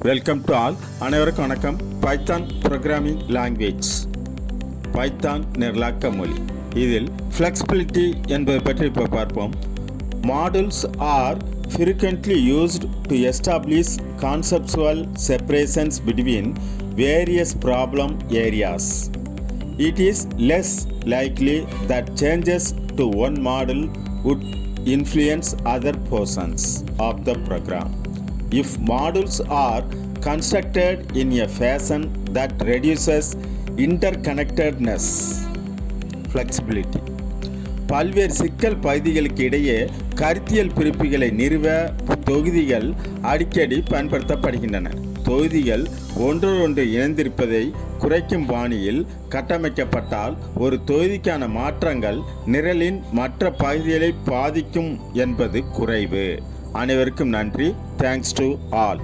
Welcome to all. அனைவருக்கும் வணக்கம். Python programming language, Python நிரலாக்க மொழி. இதில் ஃப்ளெக்சிபிலிட்டி என்பதை பற்றி இப்போ பார்ப்போம். Modules are frequently used to establish conceptual separations between various problem areas. It is less likely that changes to one module would influence other portions of the program if modules are constructed in a fashion that reduces interconnectedness. Flexibility. பல்வேறு சிக்கல் பகுதிகளுக்கு இடையே கருத்தியல் பிரிப்புகளை நிறுவ தொகுதிகள் அடிக்கடி பயன்படுத்தப்படுகின்றன. தொகுதிகள் ஒன்றோடொன்று இணைந்திருப்பதை குறைக்கும் பாணியில் கட்டமைக்கப்பட்டால் ஒரு தொகுதிக்கான மாற்றங்கள் நிரலின் மற்ற பகுதிகளை பாதிக்கும் என்பது குறைவு. அனைவருக்கும் நன்றி. Thanks to all.